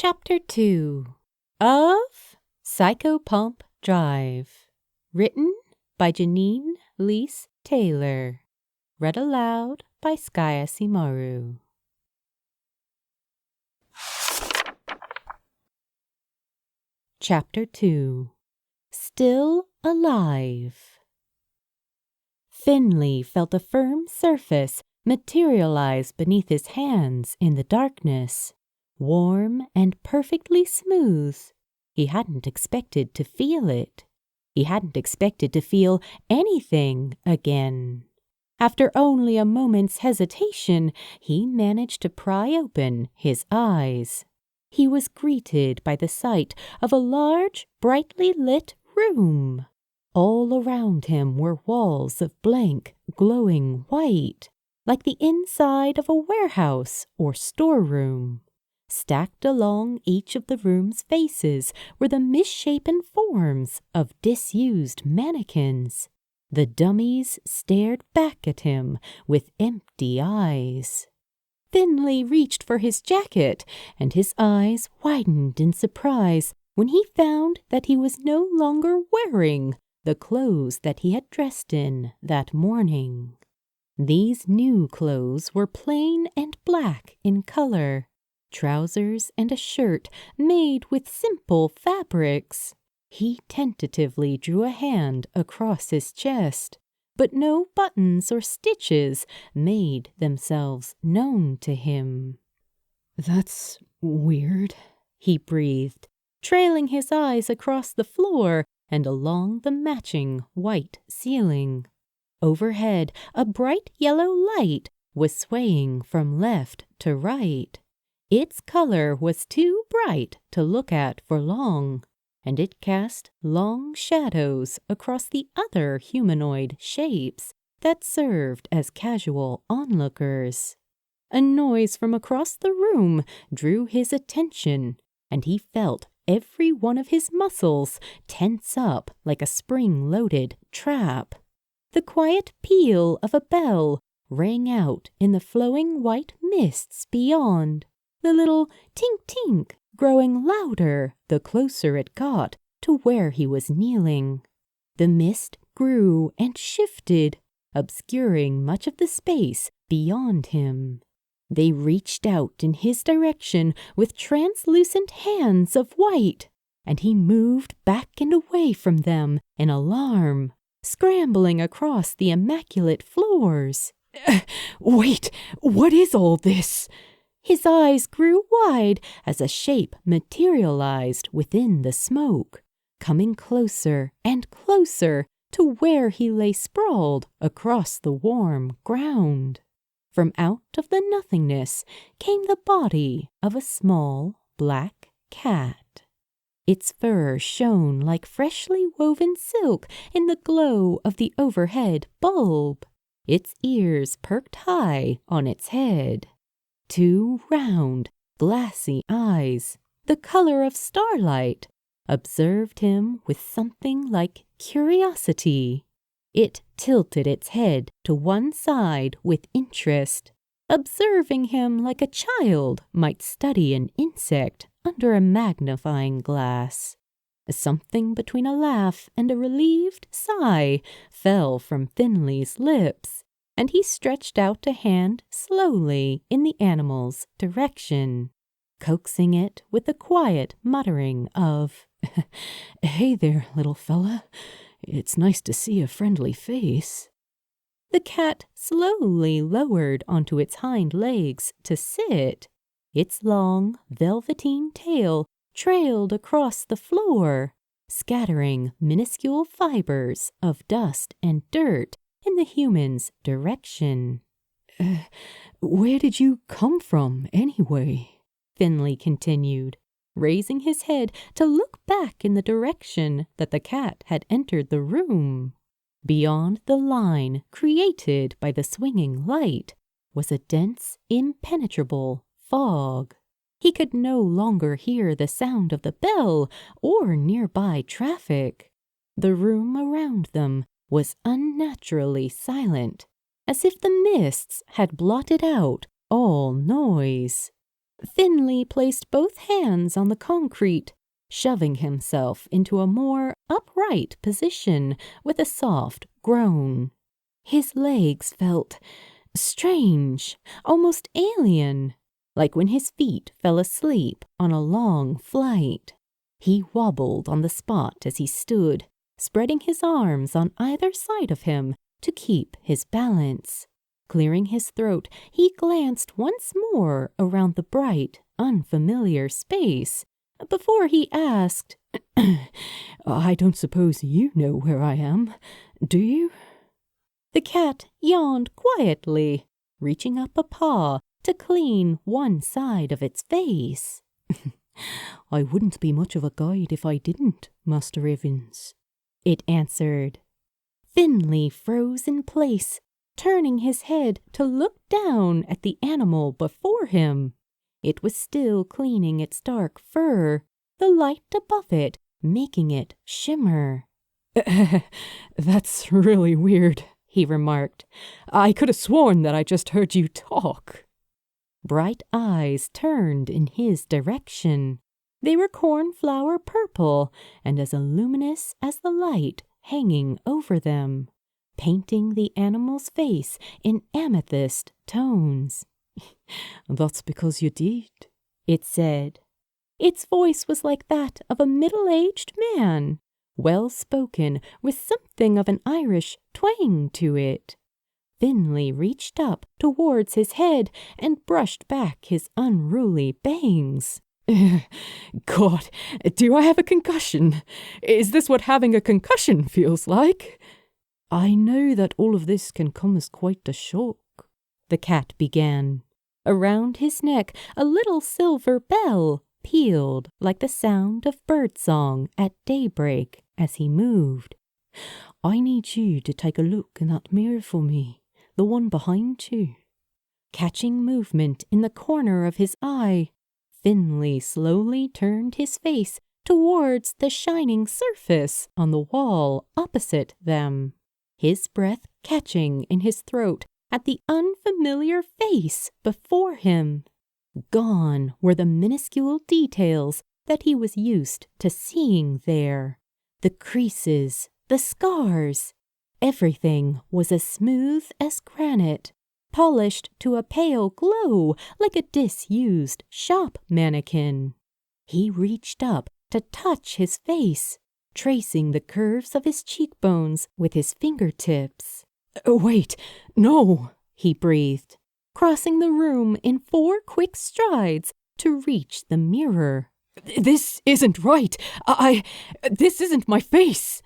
Chapter 2 of Psychopomp Drive. Written by Janeen Leese-Taylor. Read aloud by Skaya Simaru. Chapter 2 Still Alive. Finley felt a firm surface materialize beneath his hands in the darkness. Warm and perfectly smooth. He hadn't expected to feel it. He hadn't expected to feel anything again. After only a moment's hesitation, he managed to pry open his eyes. He was greeted by the sight of a large, brightly lit room. All around him were walls of blank, glowing white, like the inside of a warehouse or storeroom. Stacked along each of the room's faces were the misshapen forms of disused mannequins. The dummies stared back at him with empty eyes. Finley reached for his jacket, and his eyes widened in surprise when he found that he was no longer wearing the clothes that he had dressed in that morning. These new clothes were plain and black in color. Trousers and a shirt made with simple fabrics. He tentatively drew a hand across his chest, but no buttons or stitches made themselves known to him. "That's weird," he breathed, trailing his eyes across the floor and along the matching white ceiling. Overhead, a bright yellow light was swaying from left to right. Its color was too bright to look at for long, and it cast long shadows across the other humanoid shapes that served as casual onlookers. A noise from across the room drew his attention, and he felt every one of his muscles tense up like a spring-loaded trap. The quiet peal of a bell rang out in the flowing white mists beyond. The little tink-tink growing louder the closer it got to where he was kneeling. The mist grew and shifted, obscuring much of the space beyond him. They reached out in his direction with translucent hands of white, and he moved back and away from them in alarm, scrambling across the immaculate floors. Wait, what is all this?" His eyes grew wide as a shape materialized within the smoke, coming closer and closer to where he lay sprawled across the warm ground. From out of the nothingness came the body of a small black cat. Its fur shone like freshly woven silk in the glow of the overhead bulb. Its ears perked high on its head. Two round, glassy eyes, the color of starlight, observed him with something like curiosity. It tilted its head to one side with interest, observing him like a child might study an insect under a magnifying glass. Something between a laugh and a relieved sigh fell from Finley's lips, and he stretched out a hand slowly in the animal's direction, coaxing it with a quiet muttering of, "Hey there, little fella. It's nice to see a friendly face." The cat slowly lowered onto its hind legs to sit. Its long, velveteen tail trailed across the floor, scattering minuscule fibers of dust and dirt in the human's direction. Where did you come from, anyway?" Finley continued, raising his head to look back in the direction that the cat had entered the room. Beyond the line created by the swinging light was a dense, impenetrable fog. He could no longer hear the sound of the bell or nearby traffic. The room around them was unnaturally silent, as if the mists had blotted out all noise. Finley placed both hands on the concrete, shoving himself into a more upright position with a soft groan. His legs felt strange, almost alien, like when his feet fell asleep on a long flight. He wobbled on the spot as he stood, spreading his arms on either side of him to keep his balance. Clearing his throat, he glanced once more around the bright, unfamiliar space before he asked, I don't suppose you know where I am, do you? The cat yawned quietly, reaching up a paw to clean one side of its face. I wouldn't be much of a guide if I didn't, Master Evans, it answered. Finley froze in place, turning his head to look down at the animal before him. It was still cleaning its dark fur, the light above it making it shimmer. That's really weird, he remarked. I could have sworn that I just heard you talk. Bright eyes turned in his direction. They were cornflower purple and as luminous as the light hanging over them, painting the animal's face in amethyst tones. That's because you did, it said. Its voice was like that of a middle-aged man, well-spoken with something of an Irish twang to it. Finley reached up towards his head and brushed back his unruly bangs. God, do I have a concussion? Is this what having a concussion feels like? I know that all of this can come as quite a shock, the cat began. Around his neck, a little silver bell pealed like the sound of birdsong at daybreak as he moved. I need you to take a look in that mirror for me, the one behind you. Catching movement in the corner of his eye, Finley slowly turned his face towards the shining surface on the wall opposite them, his breath catching in his throat at the unfamiliar face before him. Gone were the minuscule details that he was used to seeing there. The creases, the scars. Everything was as smooth as granite, polished to a pale glow like a disused shop mannequin. He reached up to touch his face, tracing the curves of his cheekbones with his fingertips. Wait, no, he breathed, crossing the room in 4 quick strides to reach the mirror. This isn't right. This isn't my face.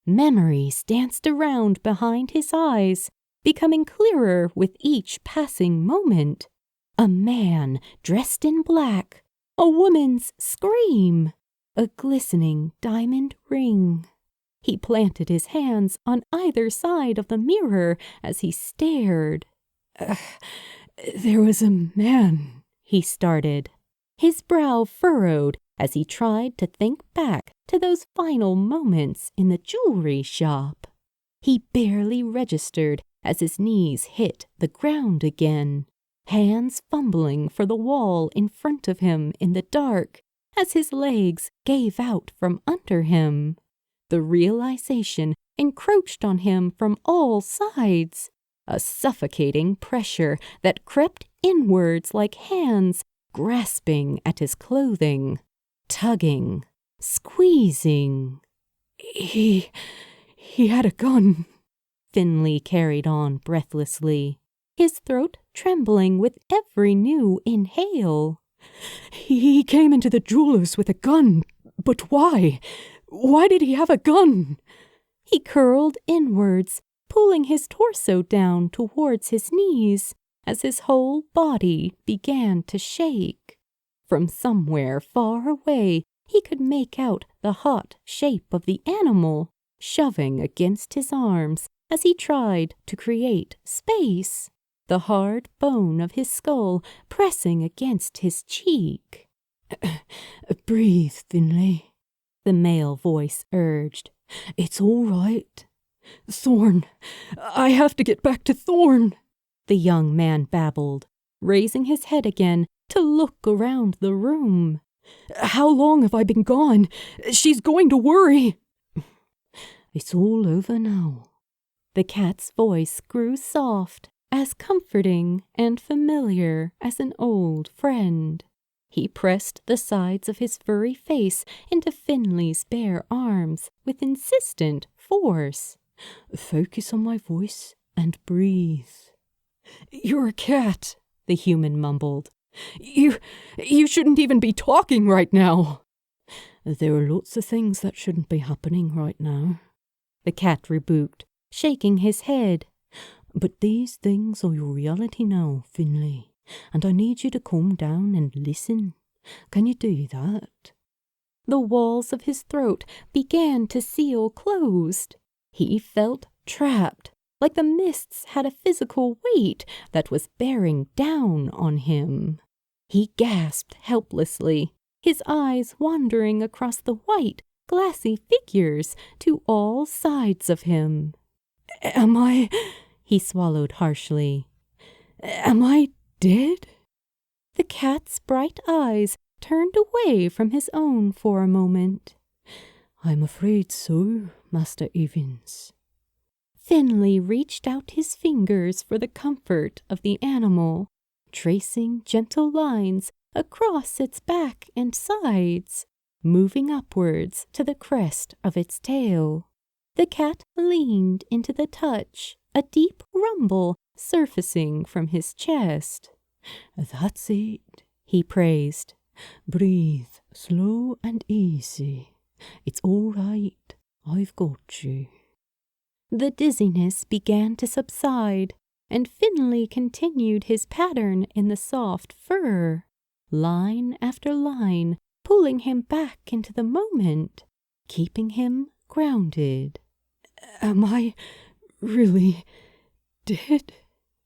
Memories danced around behind his eyes, becoming clearer with each passing moment. A man dressed in black, a woman's scream, a glistening diamond ring. He planted his hands on either side of the mirror as he stared. There was a man, he started. His brow furrowed as he tried to think back to those final moments in the jewelry shop. He barely registered as his knees hit the ground again, hands fumbling for the wall in front of him in the dark as his legs gave out from under him. The realization encroached on him from all sides, a suffocating pressure that crept inwards like hands grasping at his clothing, tugging, squeezing. He had a gun, Finley carried on breathlessly, his throat trembling with every new inhale. He came into the jeweler's with a gun, but why? Why did he have a gun? He curled inwards, pulling his torso down towards his knees as his whole body began to shake. From somewhere far away, he could make out the hot shape of the animal, shoving against his arms as he tried to create space, the hard bone of his skull pressing against his cheek. Breathe, Finley, the male voice urged. It's all right. Thorn, I have to get back to Thorn, the young man babbled, raising his head again to look around the room. How long have I been gone? She's going to worry. It's all over now. The cat's voice grew soft, as comforting and familiar as an old friend. He pressed the sides of his furry face into Finley's bare arms with insistent force. Focus on my voice and breathe. You're a cat, the human mumbled. You shouldn't even be talking right now. There are lots of things that shouldn't be happening right now, the cat rebuked, shaking his head. But these things are your reality now, Finley, and I need you to calm down and listen. Can you do that? The walls of his throat began to seal closed. He felt trapped, like the mists had a physical weight that was bearing down on him. He gasped helplessly, his eyes wandering across the white, glassy figures to all sides of him. Am I... He swallowed harshly. Am I dead? The cat's bright eyes turned away from his own for a moment. I'm afraid so, Master Evans. Finley reached out his fingers for the comfort of the animal, tracing gentle lines across its back and sides, moving upwards to the crest of its tail. The cat leaned into the touch, a deep rumble surfacing from his chest. That's it, he praised. Breathe slow and easy. It's all right. I've got you. The dizziness began to subside, and Finley continued his pattern in the soft fur, line after line, pulling him back into the moment, keeping him grounded. Am I really dead?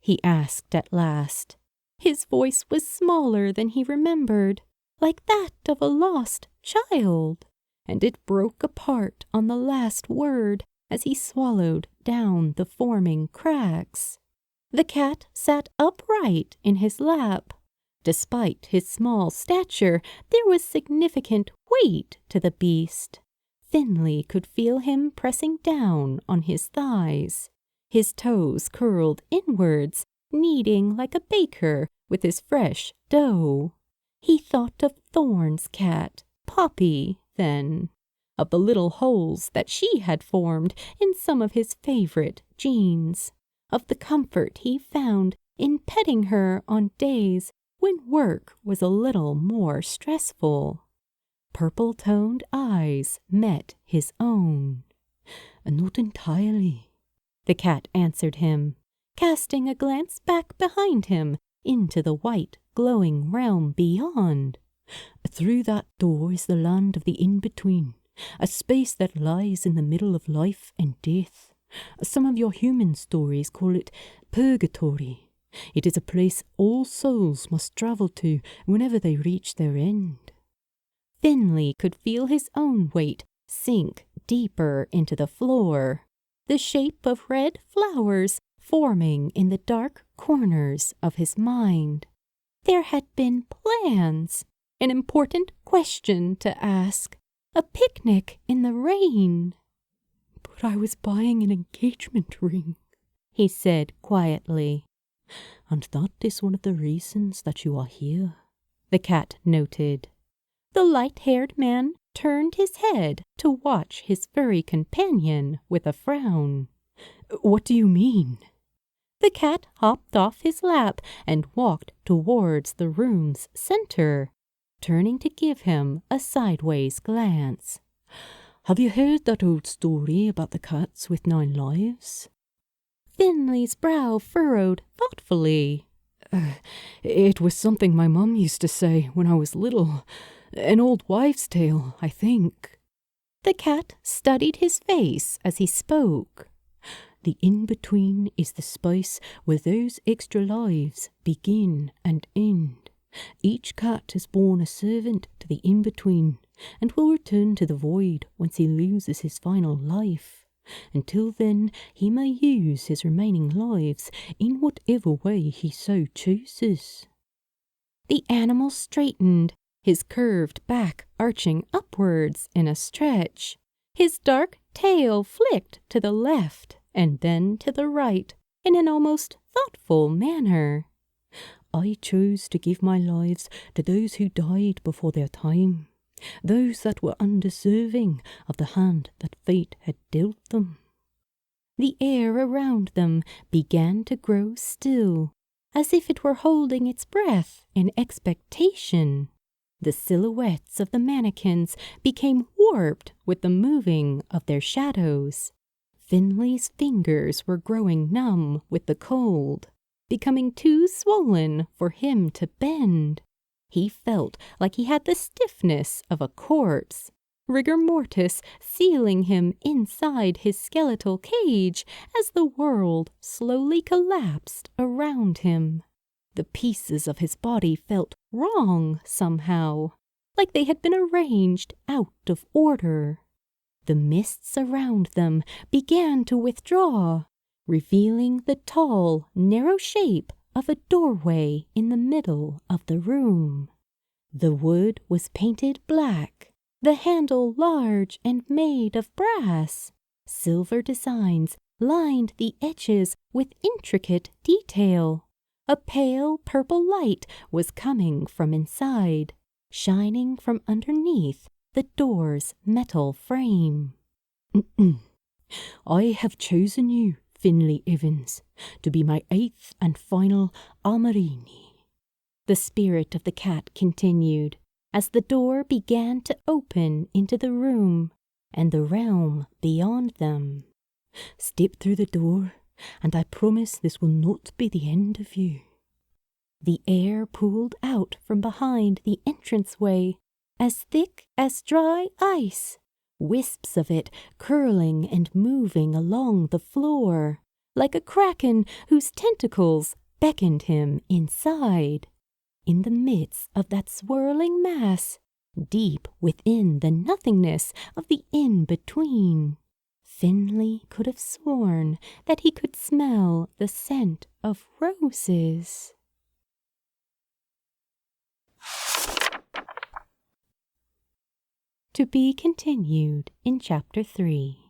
He asked at last. His voice was smaller than he remembered, like that of a lost child, and it broke apart on the last word as he swallowed down the forming cracks. The cat sat upright in his lap. Despite his small stature, there was significant weight to the beast. Finley could feel him pressing down on his thighs. His toes curled inwards, kneading like a baker with his fresh dough. He thought of Thorn's cat, Poppy, then, of the little holes that she had formed in some of his favorite jeans, of the comfort he found in petting her on days when work was a little more stressful. Purple-toned eyes met his own. Not entirely, the cat answered him, casting a glance back behind him into the white, glowing realm beyond. Through that door is the land of the in-between, a space that lies in the middle of life and death. Some of your human stories call it purgatory. It is a place all souls must travel to whenever they reach their end. Finley could feel his own weight sink deeper into the floor, the shape of red flowers forming in the dark corners of his mind. There had been plans, an important question to ask, a picnic in the rain. But I was buying an engagement ring, he said quietly. And that is one of the reasons that you are here, the cat noted. The light-haired man turned his head to watch his furry companion with a frown. What do you mean? The cat hopped off his lap and walked towards the room's center, turning to give him a sideways glance. Have you heard that old story about the cats with 9 lives? Finley's brow furrowed thoughtfully. It was something my mum used to say when I was little. An old wives' tale, I think. The cat studied his face as he spoke. The in-between is the space where those extra lives begin and end. Each cat is born a servant to the in-between and will return to the void once he loses his final life. Until then, he may use his remaining lives in whatever way he so chooses. The animal straightened, his curved back arching upwards in a stretch. His dark tail flicked to the left and then to the right in an almost thoughtful manner. I chose to give my lives to those who died before their time, those that were undeserving of the hand that fate had dealt them. The air around them began to grow still, as if it were holding its breath in expectation. The silhouettes of the mannequins became warped with the moving of their shadows. Finley's fingers were growing numb with the cold, becoming too swollen for him to bend. He felt like he had the stiffness of a corpse, rigor mortis sealing him inside his skeletal cage as the world slowly collapsed around him. The pieces of his body felt wrong somehow, like they had been arranged out of order. The mists around them began to withdraw, revealing the tall, narrow shape of a doorway in the middle of the room. The wood was painted black, the handle large and made of brass. Silver designs lined the edges with intricate detail. A pale purple light was coming from inside, shining from underneath the door's metal frame. I have chosen you, Finley Evans, to be my 8th and final Amarini. The spirit of the cat continued as the door began to open into the room and the realm beyond them. Step through the door, and I promise this will not be the end of you. The air pooled out from behind the entranceway, as thick as dry ice, wisps of it curling and moving along the floor, like a kraken whose tentacles beckoned him inside. In the midst of that swirling mass, deep within the nothingness of the in-between, Finley could have sworn that he could smell the scent of roses. To be continued in Chapter 3.